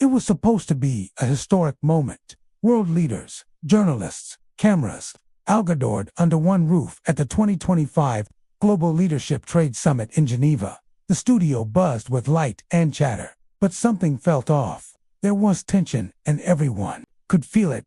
It was supposed to be a historic moment. World leaders, journalists, cameras, algadored under one roof at the 2025 Global Leadership Trade Summit in Geneva. The studio buzzed with light and chatter, but something felt off. There was tension, and everyone could feel it.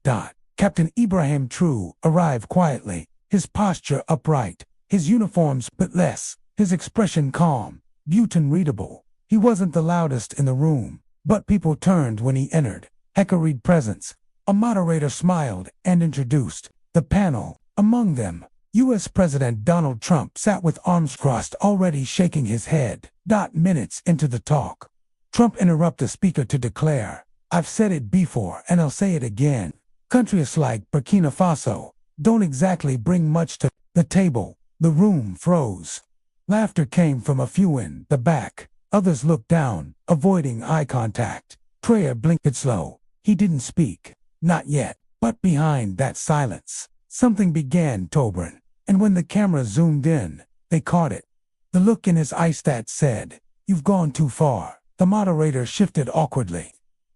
Captain Ibrahim Traoré arrived quietly, his posture upright, his uniforms spotless, his expression calm, Bhutan readable. He wasn't the loudest in the room, but people turned when he entered. Hecaried presence. A moderator smiled and introduced the panel. Among them, U.S. President Donald Trump sat with arms crossed, already shaking his head. Minutes into the talk, Trump interrupted the speaker to declare, "I've said it before and I'll say it again. Countries like Burkina Faso don't exactly bring much to the table." The room froze. Laughter came from a few in the back. Others looked down, avoiding eye contact. Traoré blinked slow. He didn't speak. Not yet. But behind that silence, something began to burn. And when the camera zoomed in, they caught it. The look in his eyes that said, "You've gone too far." The moderator shifted awkwardly.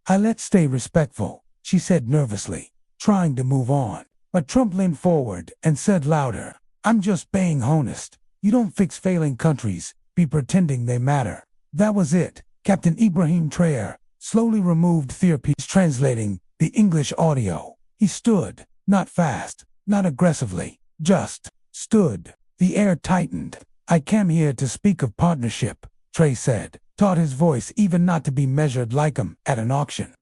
"Let's stay respectful," she said nervously, trying to move on. But Trump leaned forward and said louder, "I'm just being honest. You don't fix failing countries, be pretending they matter." That was it. Captain Ibrahim Traoré slowly removed the earpiece, translating the English audio. He stood, not fast, not aggressively, just stood. The air tightened. "I came here to speak of partnership," Traoré said, taught his voice even not to be measured like him at an auction.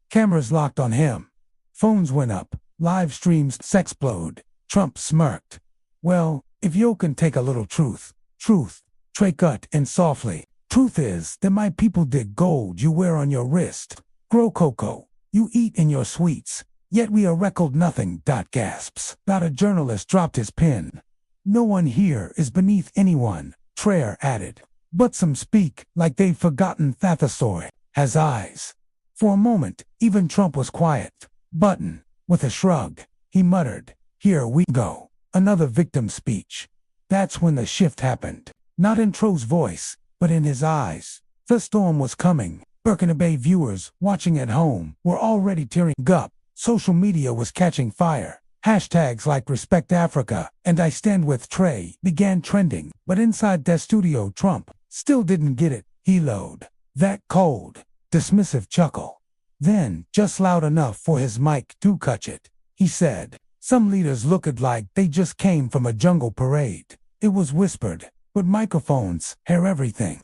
Cameras locked on him. Phones went up. Live streams explode. Trump smirked. "Well, if you can take a little truth." "Truth," Traoré cut in softly. "Truth is that my people dig gold you wear on your wrist, grow cocoa you eat in your sweets, yet we are reckoned nothing." Gasps. A journalist dropped his pen. "No one here is beneath anyone," Traoré added. "But some speak like they've forgotten Thathasaur has eyes." For a moment, even Trump was quiet. Button, with a shrug, he muttered, "Here we go. Another victim speech." That's when the shift happened. Not in Traoré's voice, but in his eyes. The storm was coming. Burkina Bay viewers watching at home were already tearing up. Social media was catching fire. Hashtags like Respect Africa and I Stand With Traoré began trending. But inside that studio, Trump still didn't get it. He lowed that cold, dismissive chuckle. Then, just loud enough for his mic to catch it, he said, "Some leaders looked like they just came from a jungle parade." It was whispered, but microphones hear everything.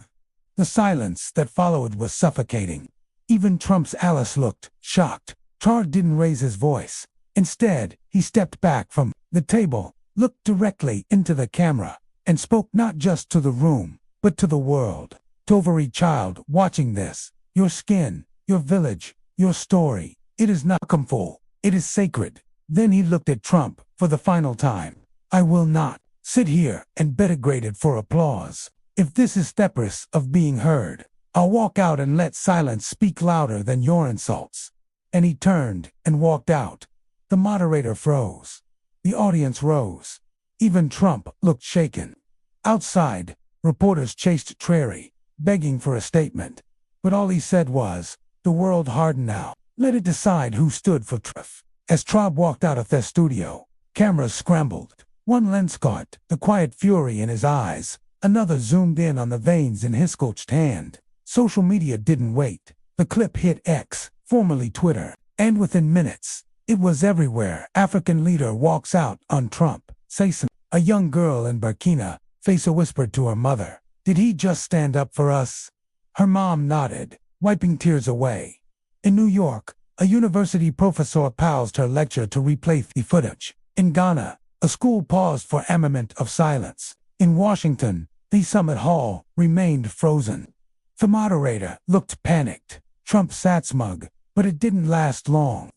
The silence that followed was suffocating. Even Trump's Alice looked shocked. Traoré didn't raise his voice. Instead, he stepped back from the table, looked directly into the camera, and spoke not just to the room, but to the world. To every child watching this, your skin, your village, your story, it is not comfortable, it is sacred. Then he looked at Trump for the final time. "I will not sit here and be degraded for applause. If this is the purpose of being heard, I'll walk out and let silence speak louder than your insults." And he turned and walked out. The moderator froze. The audience rose. Even Trump looked shaken. Outside, reporters chased Traoré, begging for a statement. But all he said was, "The world hardened now. Let it decide who stood for truth." As Traoré walked out of the studio, cameras scrambled. One lens caught the quiet fury in his eyes. Another zoomed in on the veins in his clenched hand. Social media didn't wait. The clip hit X, formerly Twitter, and within minutes, it was everywhere. African leader walks out on Trump. Say something. A young girl in Burkina Faso whispered to her mother, "Did he just stand up for us?" Her mom nodded, wiping tears away. In New York, a university professor paused her lecture to replay the footage. In Ghana, a school paused for a moment of silence. In Washington, the summit hall remained frozen. The moderator looked panicked. Trump sat smug, but it didn't last long.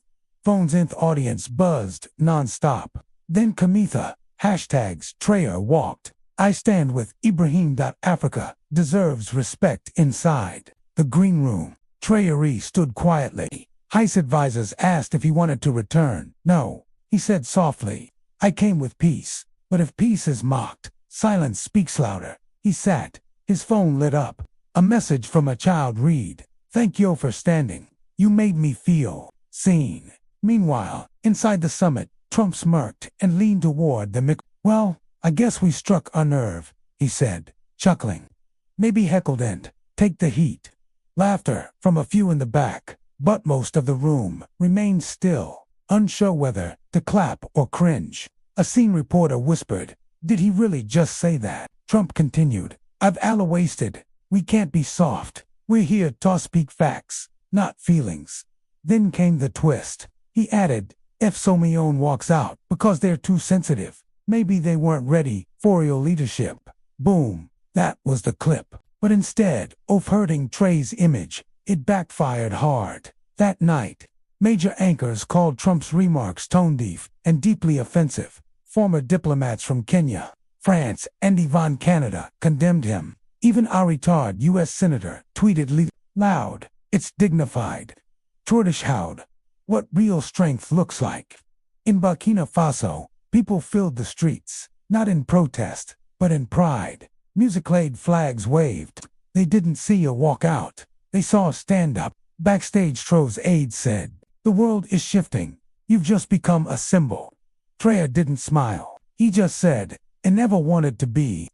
Phones in the audience buzzed non-stop. Then Kamitha, hashtags Traoré walked. I stand with Ibrahim. Africa deserves respect. Inside the green room, Traoré stood quietly. His advisors asked if he wanted to return. "No," he said softly. "I came with peace. But if peace is mocked, silence speaks louder." He sat. His phone lit up. A message from a child read, "Thank you for standing." You made me feel seen. Meanwhile, inside the summit, Trump smirked and leaned toward the mic. Well, I guess we struck a nerve, he said, chuckling. Maybe heckled and take the heat. Laughter from a few in the back, but most of the room remained still, unsure whether to clap or cringe. A scene reporter whispered, "Did he really just say that?" Trump continued, "I've wasted. We can't be soft. We're here to speak facts, not feelings." Then came the twist. He added, "If Somione walks out because they're too sensitive, maybe they weren't ready for your leadership." Boom. That was the clip. But instead of hurting Trey's image, it backfired hard. That night, major anchors called Trump's remarks tone-deaf and deeply offensive. Former diplomats from Kenya, France, and even Canada condemned him. Even a retired U.S. senator tweeted loud, "It's dignified." Tordish howled, "What real strength looks like." In Burkina Faso, people filled the streets, not in protest, but in pride. Music-laden flags waved. They didn't see a walkout. They saw a stand-up. Backstage, Tro's aide said, "The world is shifting. You've just become a symbol." Traoré didn't smile. He just said, "I never wanted to be.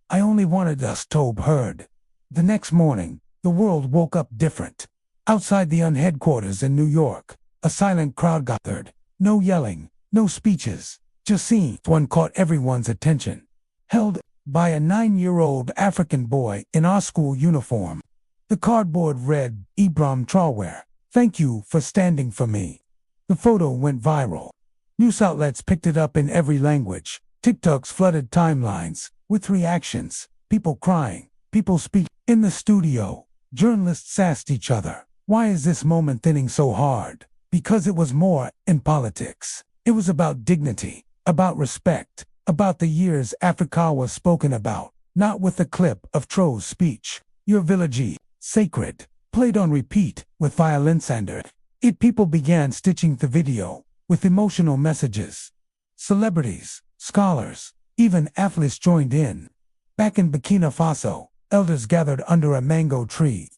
I only wanted us to be heard." The next morning, the world woke up different. Outside the UN headquarters in New York, a silent crowd gathered. No yelling, no speeches, just seeing one caught everyone's attention. Held by a 9-year-old African boy in our school uniform. The cardboard read, "Ibrahim Traoré, thank you for standing for me." The photo went viral. News outlets picked it up in every language. TikToks flooded timelines with reactions, people crying, people speaking. In the studio, journalists asked each other, "Why is this moment thinning so hard?" Because it was more in politics. It was about dignity, about respect, about the years Africa was spoken about, not with the clip of Tro's speech. Your village, sacred, played on repeat with violence and it. People began stitching the video with emotional messages. Celebrities, scholars, even athletes joined in. Back in Burkina Faso, elders gathered under a mango tree.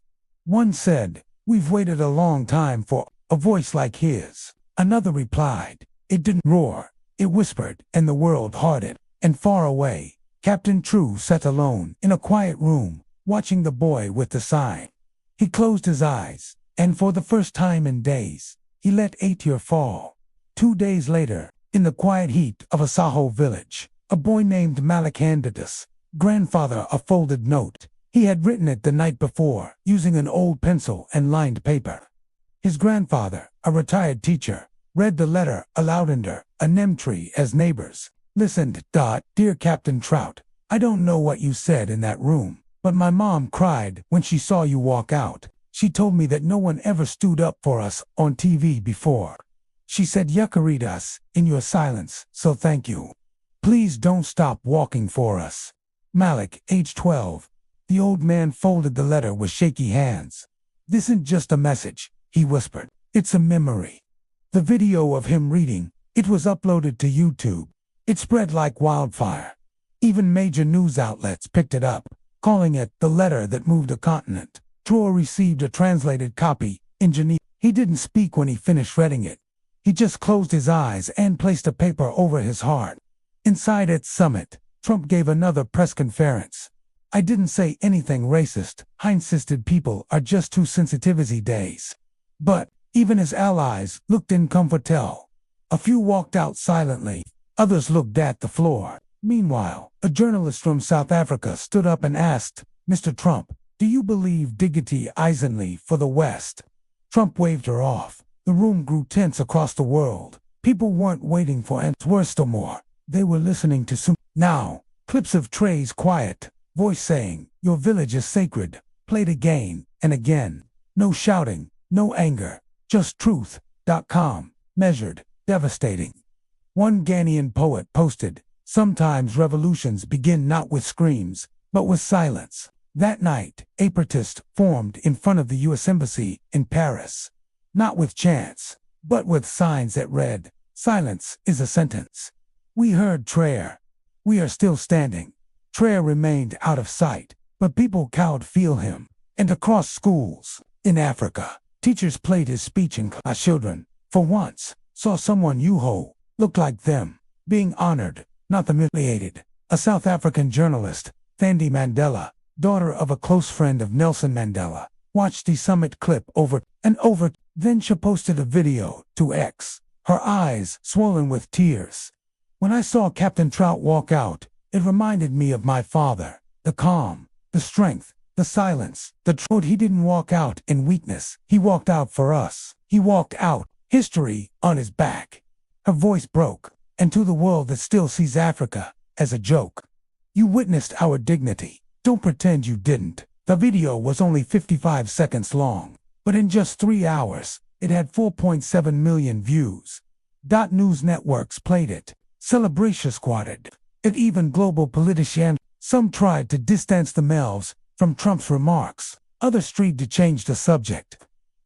One said, "We've waited a long time for a voice like his." Another replied, "It didn't roar, it whispered," and the world heard it. And far away, Captain True sat alone in a quiet room, watching the boy with the sign. He closed his eyes, and for the first time in days, he let a tear fall. 2 days later, in the quiet heat of a Saho village, a boy named Malik handed his grandfather a folded note. He had written it the night before, using an old pencil and lined paper. His grandfather, a retired teacher, read the letter aloud under a neem tree as neighbors listened. "Dear Captain Trout, I don't know what you said in that room, but my mom cried when she saw you walk out. She told me that no one ever stood up for us on TV before. She said you carried us in your silence, so thank you. Please don't stop walking for us." Malik, age 12. The old man folded the letter with shaky hands. "This isn't just a message," he whispered. "It's a memory." The video of him reading, it was uploaded to YouTube. It spread like wildfire. Even major news outlets picked it up, calling it the letter that moved a continent. Traoré received a translated copy in Geneva. He didn't speak when he finished reading it. He just closed his eyes and placed a paper over his heart. Inside its summit, Trump gave another press conference. "I didn't say anything racist. I insisted people are just too sensitive these days." But even his allies looked uncomfortable. A few walked out silently. Others looked at the floor. Meanwhile, a journalist from South Africa stood up and asked, "Mr. Trump, do you believe dignity isn't for the West?" Trump waved her off. The room grew tense across the world. People weren't waiting for answers. Worse or more, they were listening to some. Now, clips of Trey's quiet voice saying, "Your village is sacred," played again and again. No shouting, no anger, just truth. Calm, measured, devastating. One Ghanaian poet posted, "Sometimes revolutions begin not with screams, but with silence." That night, a protest formed in front of the U.S. Embassy in Paris. Not with chants, but with signs that read, "Silence is a sentence." We heard Traoré. We are still standing. Traoré remained out of sight, but people could feel him. And across schools, in Africa, Teachers played his speech in class. Children, for once, saw someone who looked like them, being honored, not humiliated. A South African journalist, Thandi Mandela, daughter of a close friend of Nelson Mandela, watched the summit clip over and over. Then she posted a video to X, her eyes swollen with tears. When I saw Captain Trout walk out, it reminded me of my father, the calm, the strength, the silence, the truth. He didn't walk out in weakness. He walked out for us. He walked out, history on his back. Her voice broke, and to the world that still sees Africa as a joke. You witnessed our dignity. Don't pretend you didn't. The video was only 55 seconds long, but in just 3 hours, it had 4.7 million views. News networks played it. Celebration squatted. It even global politicians. Some tried to distance themselves from Trump's remarks. Others tried to change the subject.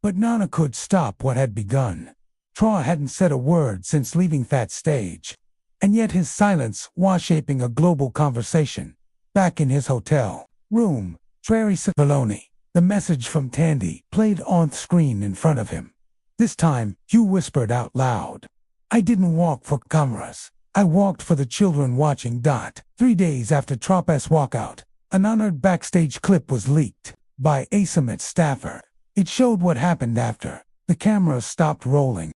But none could stop what had begun. Traoré hadn't said a word since leaving that stage. And yet his silence was shaping a global conversation. Back in his hotel room, Traoré Civiloni, the message from Thandi played on screen in front of him. This time, Hugh whispered out loud, "I didn't walk for cameras. I walked for the children watching." 3 days after Traoré's walkout, an honored backstage clip was leaked by a summit staffer. It showed what happened after the cameras stopped rolling.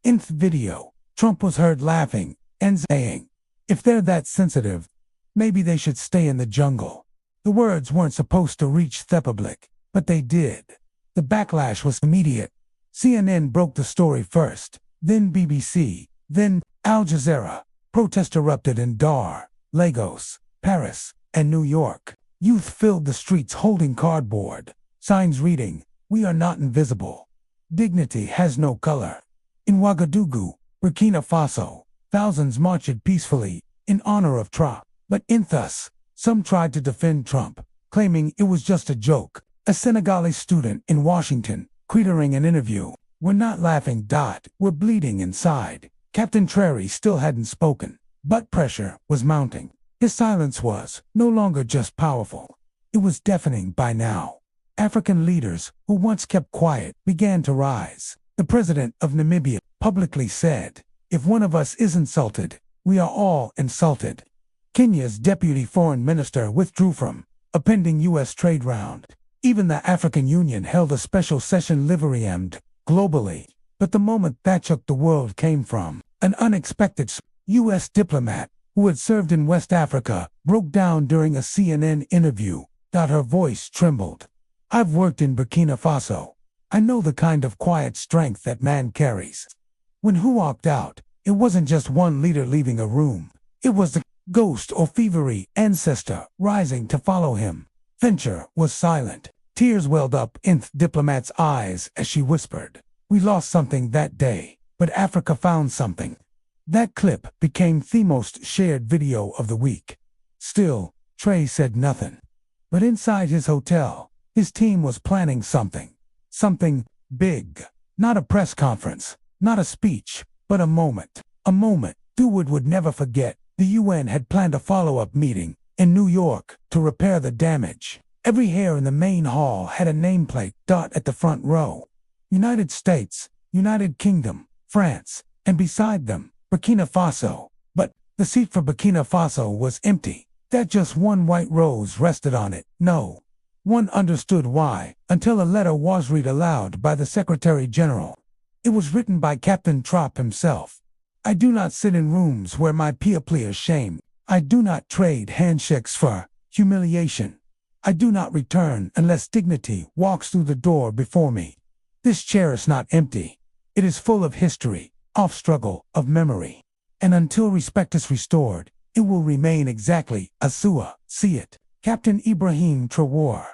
In the video, Trump was heard laughing and saying, "If they're that sensitive, maybe they should stay in the jungle." The words weren't supposed to reach the public, but they did. The backlash was immediate. CNN broke the story first, then BBC, then Al Jazeera. Protests erupted in Dar, Lagos, Paris, and New York. Youth filled the streets holding cardboard signs reading, "We are not invisible. Dignity has no color." In Ouagadougou, Burkina Faso, thousands marched peacefully in honor of Traoré. But in thus, some tried to defend Trump, claiming it was just a joke. A Senegalese student in Washington, quitting an interview, "We're not laughing. We're bleeding inside." Captain Traoré still hadn't spoken, but pressure was mounting. His silence was no longer just powerful. It was deafening by now. African leaders who once kept quiet began to rise. The president of Namibia publicly said, "If one of us is insulted, we are all insulted." Kenya's deputy foreign minister withdrew from a pending U.S. trade round. Even the African Union held a special session livery-aimed globally. But the moment that shook the world came from an unexpected U.S. diplomat who had served in West Africa broke down during a CNN interview. Her voice trembled. "I've worked in Burkina Faso. I know the kind of quiet strength that man carries." When he walked out, it wasn't just one leader leaving a room. It was the ghost or fevery ancestor rising to follow him. Fincher was silent. Tears welled up in the diplomat's eyes as she whispered, "We lost something that day, but Africa found something." That clip became the most shared video of the week. Still, Traoré said nothing. But inside his hotel, his team was planning something. Something big. Not a press conference, not a speech, but a moment. A moment Stewart would never forget. The UN had planned a follow-up meeting in New York to repair the damage. Every hair in the main hall had a nameplate at the front row. United States, United Kingdom, France, and beside them, Burkina Faso. But the seat for Burkina Faso was empty. That just one white rose rested on it. No one understood why until a letter was read aloud by the Secretary General. It was written by Captain Traoré himself. "I do not sit in rooms where my people are shamed. I do not trade handshakes for humiliation. I do not return unless dignity walks through the door before me. This chair is not empty. It is full of history, of struggle, of memory. And until respect is restored, it will remain exactly as you see it." Captain Ibrahim Traoré.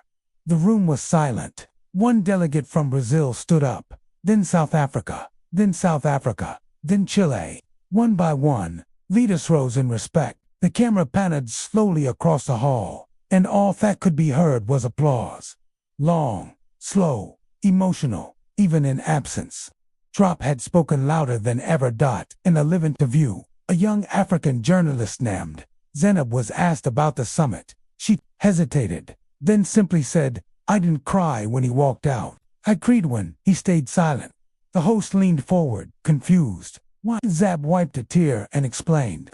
The room was silent. One delegate from Brazil stood up, then South Africa, then Chile. One by one, leaders rose in respect. The camera panned slowly across the hall, and all that could be heard was applause. Long, slow, emotional, even in absence. Traoré had spoken louder than ever. In a live interview, a young African journalist named Zainab was asked about the summit. She hesitated, then simply said, "I didn't cry when he walked out. I agreed when he stayed silent. The host leaned forward, confused. Why? Zab wiped a tear and explained.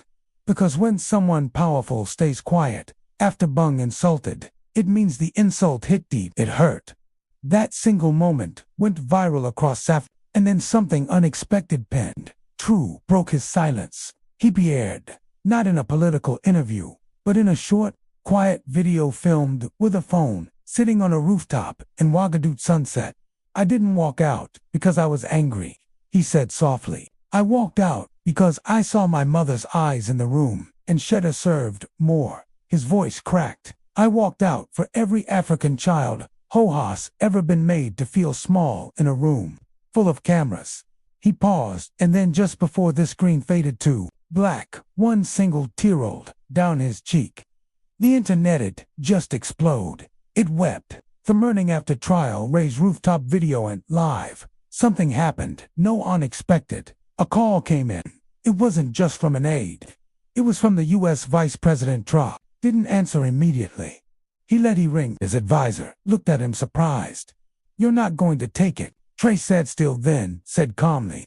Because when someone powerful stays quiet, after being insulted, it means the insult hit deep, it hurt. That single moment went viral across Saf, and then something unexpected penned. True broke his silence. He appeared, not in a political interview, but in a short, quiet video filmed with a phone, sitting on a rooftop in Ouagadougou sunset. I didn't walk out because I was angry, he said softly. I walked out because I saw my mother's eyes in the room, and should have served more. His voice cracked. I walked out for every African child has ever been made to feel small in a room full of cameras. He paused, and then just before the screen faded to black, one single tear rolled down his cheek. The internet just exploded. It wept. The morning after trial raised rooftop video and live. Something happened, no unexpected. A call came in. It wasn't just from an aide. It was from the U.S. Vice President Traoré. Didn't answer immediately. He let it ring. His advisor looked at him surprised. You're not going to take it, Trey said still then, said calmly.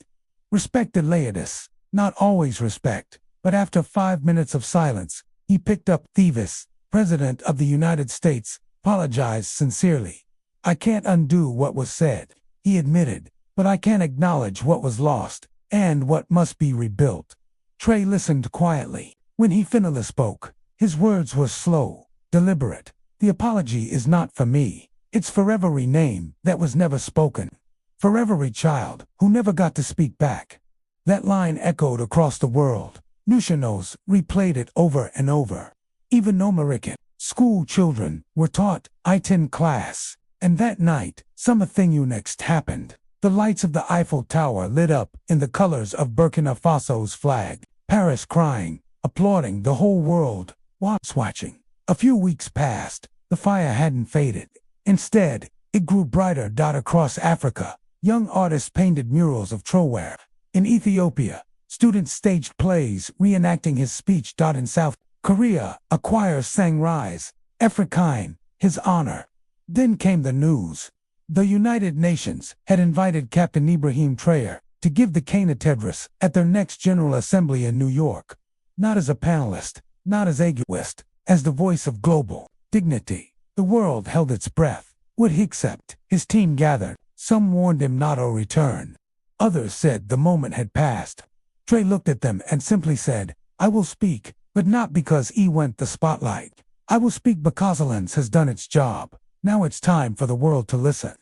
Respected Laodis, not always respect, but after 5 minutes of silence, he picked up Thievis, President of the United States, apologized sincerely. I can't undo what was said, he admitted, but I can acknowledge what was lost, and what must be rebuilt. Trey listened quietly. When he finally spoke, his words were slow, deliberate. The apology is not for me. It's for every name that was never spoken. For every child who never got to speak back. That line echoed across the world. Nushanos replayed it over and over. Even American school children were taught it in class. And that night, something next happened. The lights of the Eiffel Tower lit up in the colors of Burkina Faso's flag. Paris crying, applauding, the whole world watching. A few weeks passed. The fire hadn't faded. Instead, it grew brighter. Across Africa, young artists painted murals of Traoré. In Ethiopia, students staged plays reenacting his speech. In South Korea, a choir sang Rise, Afrikain, his honor. Then came the news. The United Nations had invited Captain Ibrahim Traoré to give the keynote address at their next General Assembly in New York. Not as a panelist, not as egoist, as the voice of global dignity. The world held its breath. Would he accept? His team gathered. Some warned him not to return. Others said the moment had passed. Trey looked at them and simply said, I will speak, but not because he went the spotlight. I will speak because Alliance has done its job. Now it's time for the world to listen.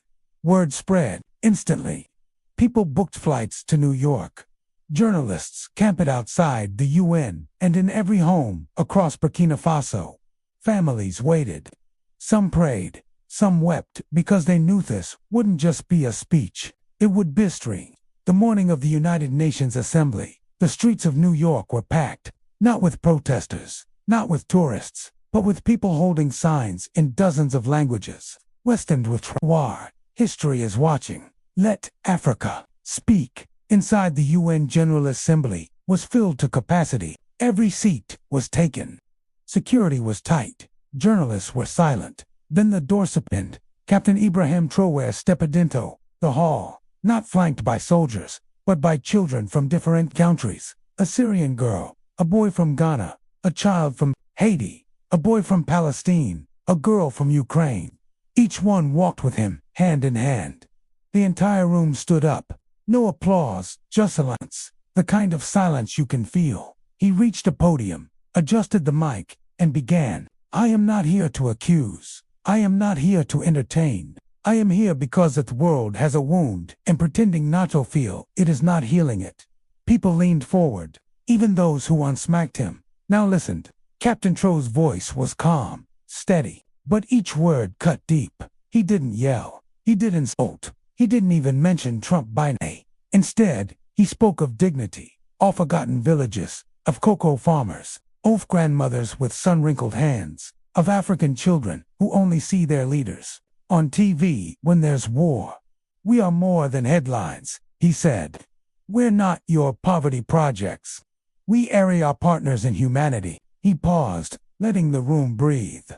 Word spread instantly. People booked flights to New York. Journalists camped outside the UN and in every home across Burkina Faso. Families waited. Some prayed. Some wept because they knew this wouldn't just be a speech. It would be history. The morning of the United Nations Assembly, the streets of New York were packed, not with protesters, not with tourists, but with people holding signs in dozens of languages. Western with Traoré. History is watching. Let Africa speak. Inside the UN General Assembly was filled to capacity. Every seat was taken. Security was tight. Journalists were silent. Then the door opened. Captain Ibrahim Traoré stepped into the hall, not flanked by soldiers, but by children from different countries. A Syrian girl, a boy from Ghana, a child from Haiti, a boy from Palestine, a girl from Ukraine. Each one walked with him, hand in hand. The entire room stood up. No applause, just silence, the kind of silence you can feel. He reached a podium, adjusted the mic, and began. I am not here to accuse. I am not here to entertain. I am here because the world has a wound, and pretending not to feel it is not healing it. People leaned forward, even those who unsmacked him. Now listened. Captain Traoré's voice was calm, steady, but each word cut deep. He didn't yell. He didn't insult. He didn't even mention Trump by name. Instead, he spoke of dignity, of forgotten villages, of cocoa farmers, of grandmothers with sun-wrinkled hands, of African children who only see their leaders on TV when there's war. We are more than headlines, he said. We're not your poverty projects. We are our partners in humanity. He paused, letting the room breathe.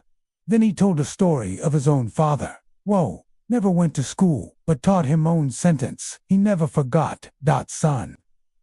Then he told a story of his own father. Whoa, Never went to school, but taught him own sentence. He never forgot. Son.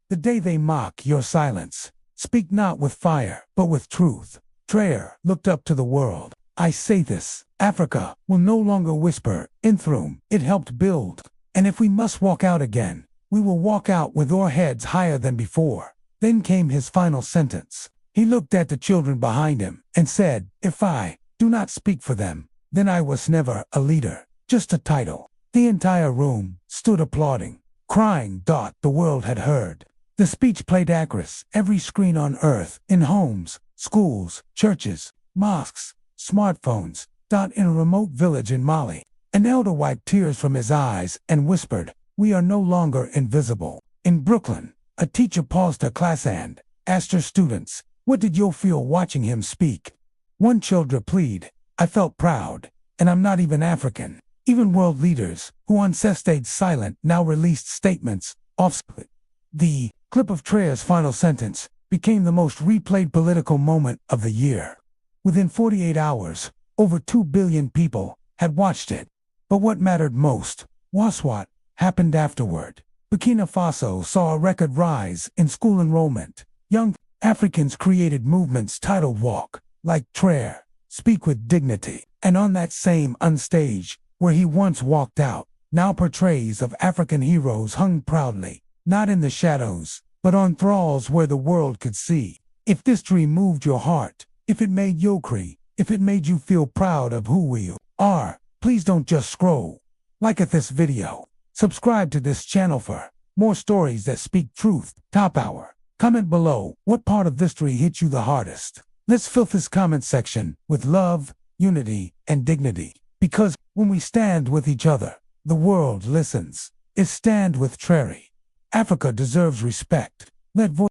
The day they mock your silence, speak not with fire, but with truth. Traoré looked up to the world. I say this, Africa will no longer whisper, enthroned. It helped build. And if we must walk out again, we will walk out with our heads higher than before. Then came his final sentence. He looked at the children behind him and said, if I do not speak for them, then I was never a leader, just a title. The entire room stood applauding, crying. The world had heard. The speech played across every screen on earth, in homes, schools, churches, mosques, smartphones. In a remote village in Mali, an elder wiped tears from his eyes and whispered, we are no longer invisible. In Brooklyn, a teacher paused her class and asked her students, what did you feel watching him speak? One child replied, I felt proud, and I'm not even African. Even world leaders, who once stayed silent, now released statements off split. The clip of Traoré's final sentence became the most replayed political moment of the year. Within 48 hours, over 2 billion people had watched it. But what mattered most was what happened afterward. Burkina Faso saw a record rise in school enrollment. Young Africans created movements titled Walk Like Traoré, Speak with Dignity. And on that same unstage, where he once walked out, now portraits of African heroes hung proudly, not in the shadows, but on thralls where the world could see. If this dream moved your heart, if it made you cry, if it made you feel proud of who we are, please don't just scroll. Like this video. Subscribe to this channel for more stories that speak truth. Top hour. Comment below what part of history hit you the hardest. Let's fill this comment section with love, unity, and dignity. Because when we stand with each other, the world listens. Stand with Traoré. Africa deserves respect. Let voice